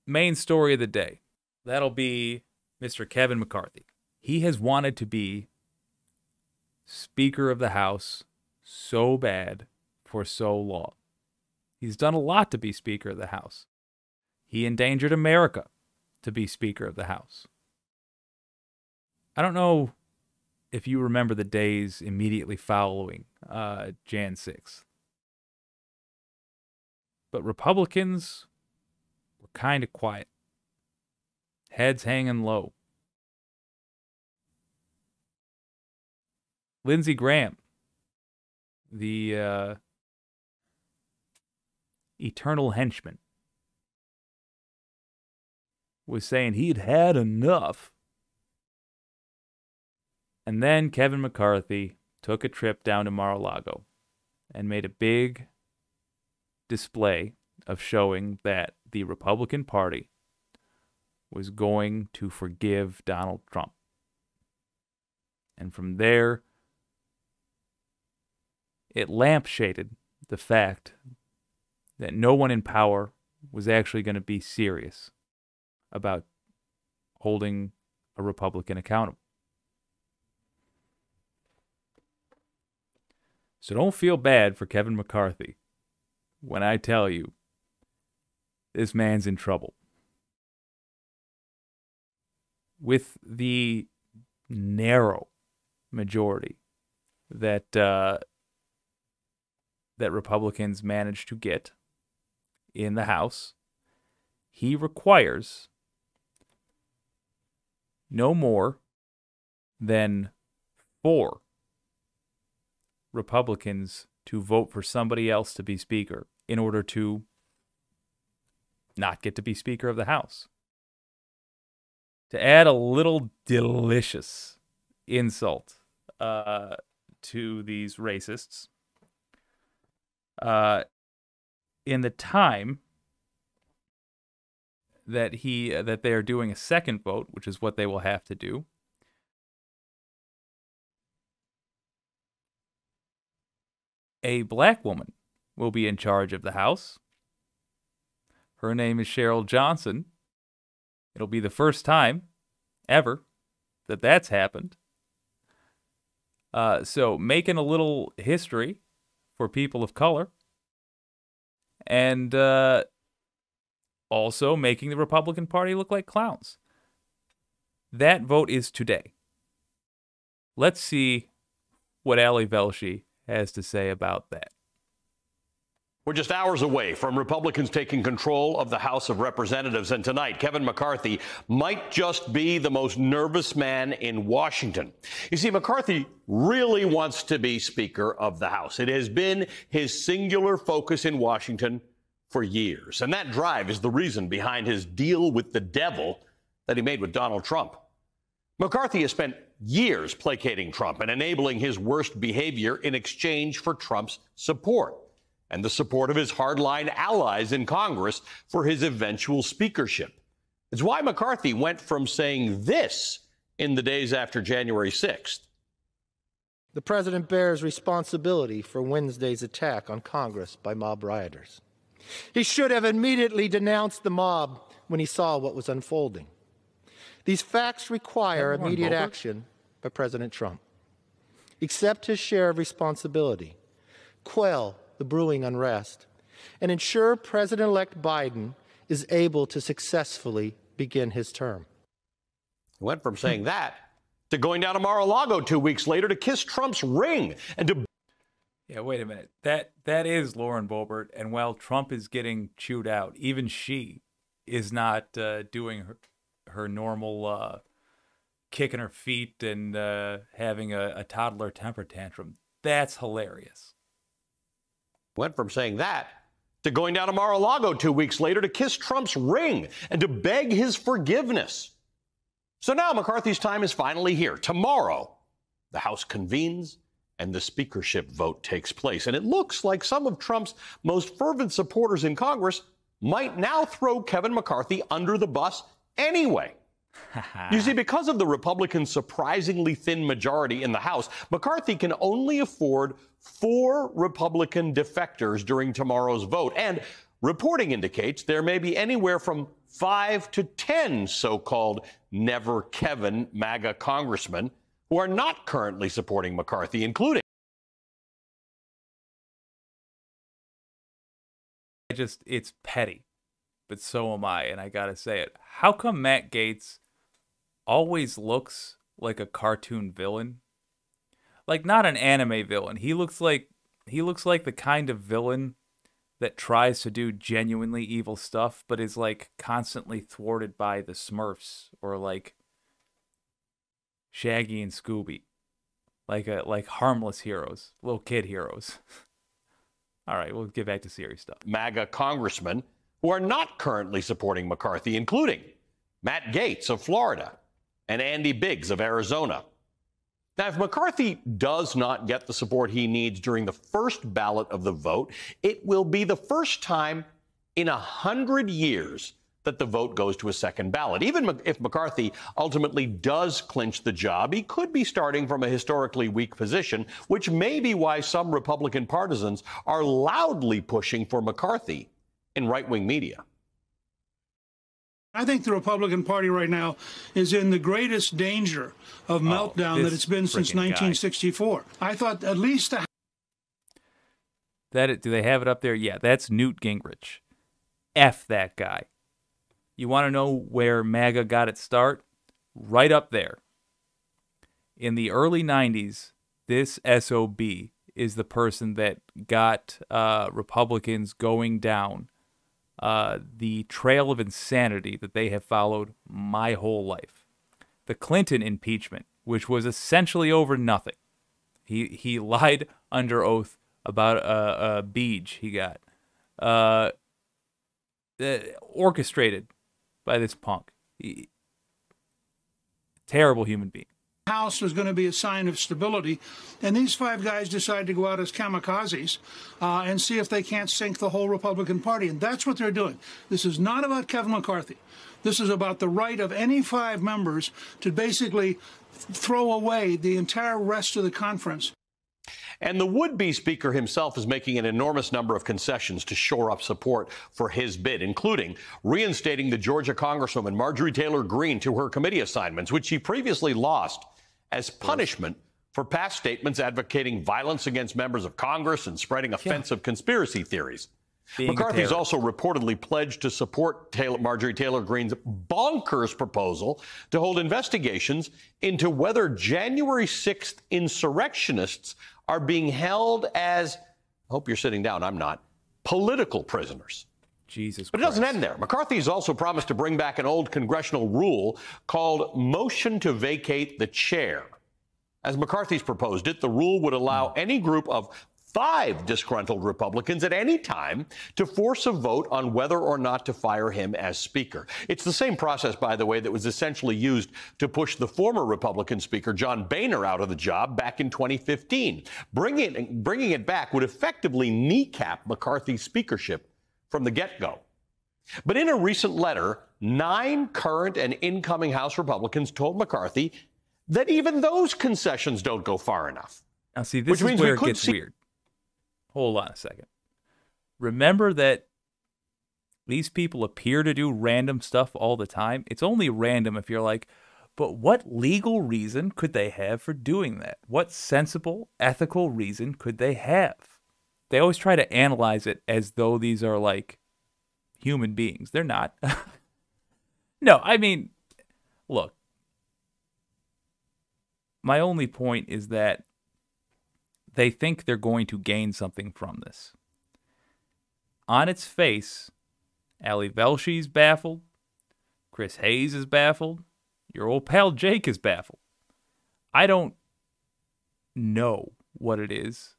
main story of the day. That'll be Mr. Kevin McCarthy. He has wanted to be Speaker of the House so bad for so long. He's done a lot to be Speaker of the House. He endangered America to be Speaker of the House. I don't know if you remember the days immediately following Jan 6th. But Republicans were kind of quiet. Heads hanging low. Lindsey Graham, the eternal henchman, was saying he'd had enough. And then Kevin McCarthy took a trip down to Mar-a-Lago and made a big display of showing that the Republican Party was going to forgive Donald Trump. And from there, it lampshaded the fact that no one in power was actually going to be serious about holding a Republican accountable. So don't feel bad for Kevin McCarthy when I tell you this man's in trouble. With the narrow majority that Republicans managed to get in the House, he requires no more than 4 Republicans to vote for somebody else to be Speaker in order to not get to be Speaker of the House. To add a little delicious insult to these racists, in the time that they are doing a second vote, which is what they will have to do, a black woman will be in charge of the House. Her name is Cheryl Johnson. It'll be the first time ever that that's happened. So making a little history for people of color, and also making the Republican Party look like clowns. That vote is today. Let's see what Ali Velshi has to say about that. We're just hours away from Republicans taking control of the House of Representatives, and tonight, Kevin McCarthy might just be the most nervous man in Washington. You see, McCarthy really wants to be Speaker of the House. It has been his singular focus in Washington for years, and that drive is the reason behind his deal with the devil that he made with Donald Trump. McCarthy has spent years placating Trump and enabling his worst behavior in exchange for Trump's support and the support of his hardline allies in Congress for his eventual speakership. It's why McCarthy went from saying this in the days after January 6th. The president bears responsibility for Wednesday's attack on Congress by mob rioters. He should have immediately denounced the mob when he saw what was unfolding. These facts require immediate action by President Trump. Accept his share of responsibility, quell the brewing unrest, and ensure President-elect Biden is able to successfully begin his term. He went from saying that to going down to Mar-a-Lago 2 weeks later to kiss Trump's ring and to... Yeah, wait a minute. That is Lauren Boebert, and while Trump is getting chewed out, even she is not doing her normal kicking her feet and having a toddler temper tantrum. That's hilarious. Went from saying that to going down to Mar-a-Lago 2 weeks later to kiss Trump's ring and to beg his forgiveness. So now McCarthy's time is finally here. Tomorrow, the House convenes and the speakership vote takes place. And it looks like some of Trump's most fervent supporters in Congress might now throw Kevin McCarthy under the bus anyway. You see, because of the Republicans' surprisingly thin majority in the House, McCarthy can only afford 4 Republican defectors during tomorrow's vote. And reporting indicates there may be anywhere from 5 to 10 so-called Never Kevin MAGA congressmen who are not currently supporting McCarthy, including it's petty, but so am I, and I gotta say it. How come Matt Gaetz always looks like a cartoon villain? Like, not an anime villain. He looks like the kind of villain that tries to do genuinely evil stuff, but is like constantly thwarted by the Smurfs or like Shaggy and Scooby, like harmless heroes, little kid heroes. All right, we'll get back to serious stuff. MAGA congressmen who are not currently supporting McCarthy, including Matt Gaetz of Florida and Andy Biggs of Arizona. Now, if McCarthy does not get the support he needs during the first ballot of the vote, it will be the first time in 100 years that the vote goes to a second ballot. Even if McCarthy ultimately does clinch the job, he could be starting from a historically weak position, which may be why some Republican partisans are loudly pushing for McCarthy in right-wing media. I think the Republican Party right now is in the greatest danger of meltdown that it's been since 1964. I thought at least do they have it up there? Yeah, that's Newt Gingrich. F that guy. You want to know where MAGA got its start? Right up there. In the early 90s, this SOB is the person that got Republicans going down the trail of insanity that they have followed my whole life. The Clinton impeachment, which was essentially over nothing. He lied under oath about a beach he got. Orchestrated by this punk. Terrible human being. House was going to be a sign of stability, and these five guys decided to go out as kamikazes and see if they can't sink the whole Republican Party, and that's what they're doing. This is not about Kevin McCarthy. This is about the right of any five members to basically throw away the entire rest of the conference. And the would-be speaker himself is making an enormous number of concessions to shore up support for his bid, including reinstating the Georgia Congresswoman Marjorie Taylor Greene to her committee assignments, which she previously lost as punishment for past statements advocating violence against members of Congress and spreading offensive conspiracy theories. McCarthy's also reportedly pledged to support Marjorie Taylor Greene's bonkers proposal to hold investigations into whether January 6th insurrectionists are being held as, I hope you're sitting down, I'm not, political prisoners. Jesus But it doesn't end there. McCarthy's also promised to bring back an old congressional rule called motion to vacate the chair. As McCarthy's proposed it, the rule would allow any group of 5 disgruntled Republicans at any time to force a vote on whether or not to fire him as Speaker. It's the same process, by the way, that was essentially used to push the former Republican Speaker, John Boehner, out of the job back in 2015. Bringing it back would effectively kneecap McCarthy's speakership from the get-go. But in a recent letter, 9 current and incoming House Republicans told McCarthy that even those concessions don't go far enough. Now, see, this is where it gets weird. Hold on a second. Remember that these people appear to do random stuff all the time. It's only random if you're like, but what legal reason could they have for doing that? What sensible, ethical reason could they have? They always try to analyze it as though these are like human beings. They're not. No, I mean, look. My only point is that they think they're going to gain something from this. On its face, Ali Velshie's baffled. Chris Hayes is baffled. Your old pal Jake is baffled. I don't know what it is,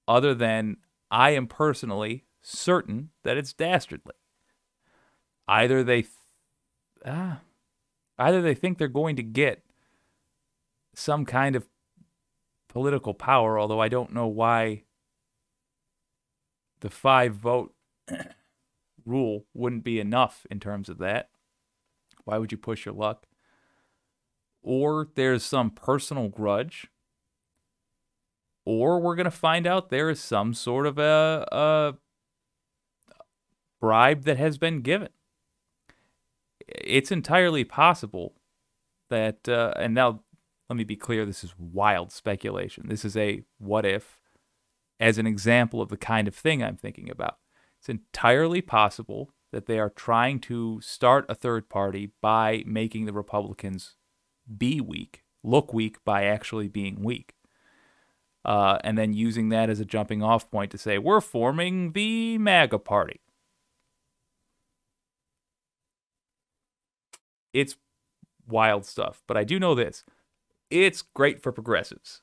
other than I am personally certain that it's dastardly. Either they think they're going to get some kind of political power, although I don't know why the 5-vote rule wouldn't be enough in terms of that. Why would you push your luck? Or there's some personal grudge, or we're going to find out there is some sort of a bribe that has been given. it's entirely possible that, and now let me be clear, this is wild speculation. This is a what if as an example of the kind of thing I'm thinking about. It's entirely possible that they are trying to start a third party by making the Republicans be weak, look weak by actually being weak. And then using that as a jumping off point to say, we're forming the MAGA party. It's wild stuff, but I do know this. It's great for progressives.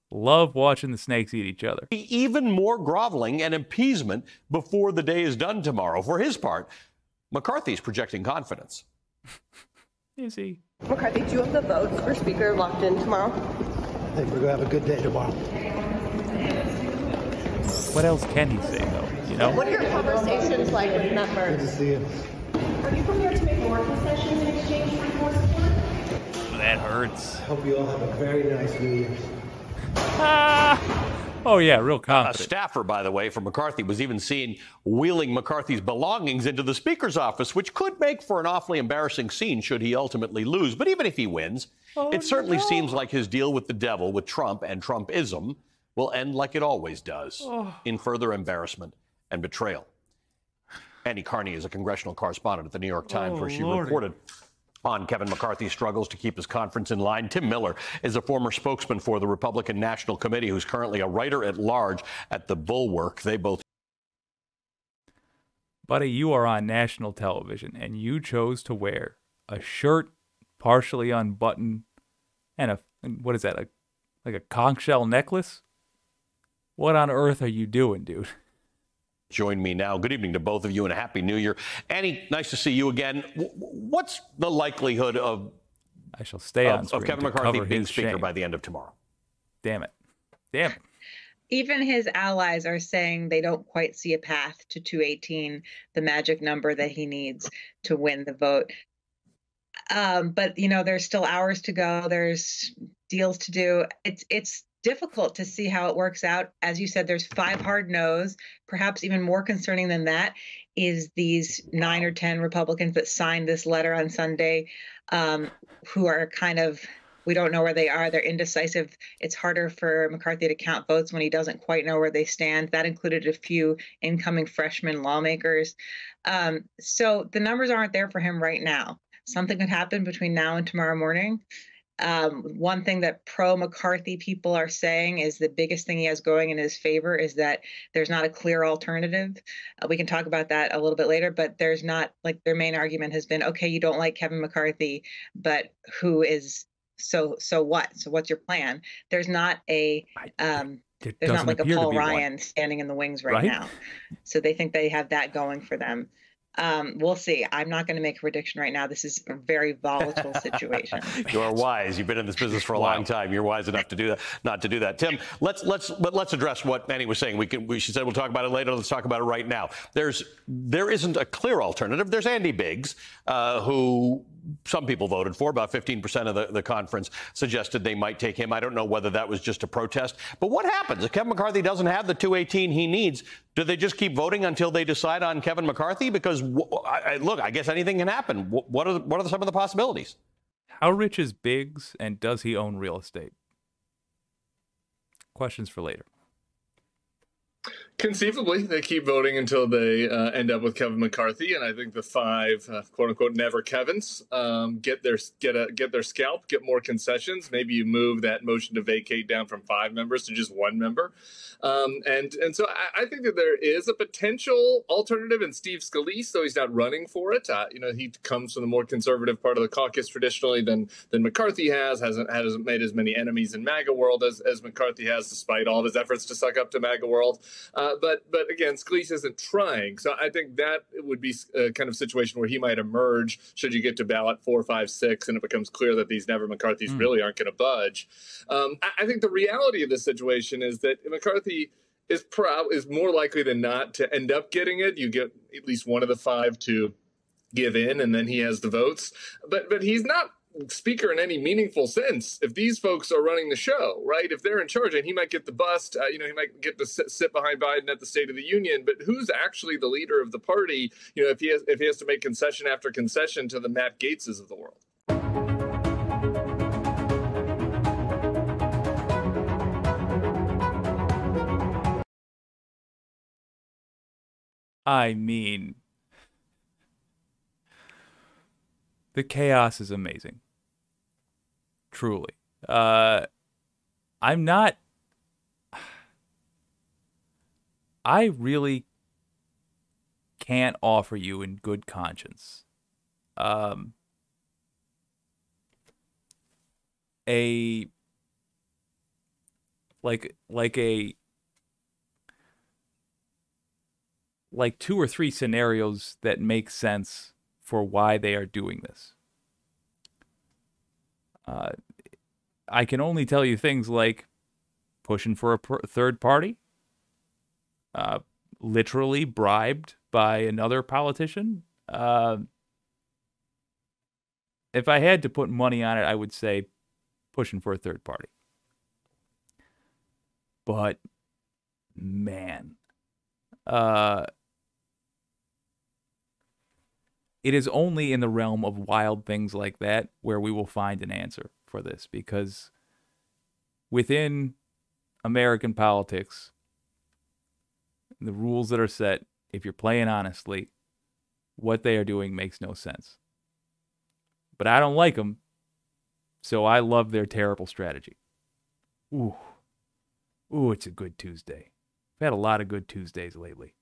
Love watching the snakes eat each other. Even more groveling and appeasement before the day is done tomorrow. For his part, McCarthy's projecting confidence. Is he? McCarthy, do you have the votes for Speaker locked in tomorrow? I think we're going to have a good day tomorrow. What else can he say, though? You know? What are your conversations like with members? Good to see you. Are you prepared to make more concessions in exchange for more support? That hurts. I hope you all have a very nice New Year. Oh, yeah, real A confident. staffer, by the way, from McCarthy was even seen wheeling McCarthy's belongings into the Speaker's office, which could make for an awfully embarrassing scene should he ultimately lose. But even if he wins, it certainly seems like his deal with the devil, with Trump and Trumpism, will end like it always does, in further embarrassment and betrayal. Annie Carney is a congressional correspondent at the New York Times, where she reported on Kevin McCarthy's struggles to keep his conference in line. Tim Miller is a former spokesman for the Republican National Committee, who's currently a writer-at-large at The Bulwark. They both... Buddy, you are on national television, and you chose to wear a shirt partially unbuttoned and what is that, like a conch shell necklace? What on earth are you doing, dude? Join me now. Good evening to both of you and a happy New Year. Annie, nice to see you again. What's the likelihood of I shall stay on screen of Kevin to McCarthy cover being his Speaker shame. by the end of tomorrow? Damn it. Damn it. Even his allies are saying they don't quite see a path to 218, the magic number that he needs to win the vote. But, you know, there's still hours to go. There's deals to do. It's difficult to see how it works out. As you said, there's 5 hard no's. Perhaps even more concerning than that is these 9 or 10 Republicans that signed this letter on Sunday, who are kind of, we don't know where they are. They're indecisive. It's harder for McCarthy to count votes when he doesn't quite know where they stand. That included a few incoming freshman lawmakers. So the numbers aren't there for him right now. Something could happen between now and tomorrow morning. One thing that pro-McCarthy people are saying is the biggest thing he has going in his favor is that there's not a clear alternative. We can talk about that a little bit later, but there's not, like, their main argument has been, okay, you don't like Kevin McCarthy, but who is, so what? So what's your plan? There's not a, there's not like a Paul Ryan standing in the wings right now. So they think they have that going for them. We'll see. I'm not going to make a prediction right now. This is a very volatile situation. You are wise. You've been in this business for a long time. You're wise enough to do that, not to do that. Tim, let's address what Annie was saying. She said we'll talk about it later. Let's talk about it right now. There isn't a clear alternative. There's Andy Biggs, who some people voted for. About 15% of the conference suggested they might take him. I don't know whether that was just a protest. But what happens if Kevin McCarthy doesn't have the 218 he needs? Do they just keep voting until they decide on Kevin McCarthy? Because, look, I guess anything can happen. What are some of the possibilities? How rich is Biggs, and does he own real estate? Questions for later. Conceivably, they keep voting until they end up with Kevin McCarthy, and I think the 5 "quote unquote" never Kevins get their scalp, get more concessions. Maybe you move that motion to vacate down from 5 members to just 1 member, and so I think that there is a potential alternative in Steve Scalise, though he's not running for it. He comes from the more conservative part of the caucus traditionally than McCarthy hasn't made as many enemies in MAGA world as McCarthy has, despite all of his efforts to suck up to MAGA world. But again, Scalise isn't trying. So I think that would be a kind of situation where he might emerge should you get to ballot 4, 5, 6, and it becomes clear that these never McCarthys really aren't going to budge. I think the reality of this situation is that McCarthy is more likely than not to end up getting it. You get at least one of the 5 to give in, and then he has the votes. But he's not speaker in any meaningful sense if these folks are running the show, right? If they're in charge, and he might get the bust, he might get to sit behind Biden at the State of the Union, but who's actually the leader of the party, if he has to make concession after concession to the Matt Gaetzes of the world? I mean, the chaos is amazing. Truly. I really can't offer you in good conscience like 2 or 3 scenarios that make sense for why they are doing this. I can only tell you things like pushing for a third party, literally bribed by another politician. If I had to put money on it, I would say pushing for a third party. But man, it is only in the realm of wild things like that where we will find an answer for this, because within American politics, the rules that are set, if you're playing honestly, what they are doing makes no sense. But I don't like them, so I love their terrible strategy. Ooh, it's a good Tuesday. I've had a lot of good Tuesdays lately.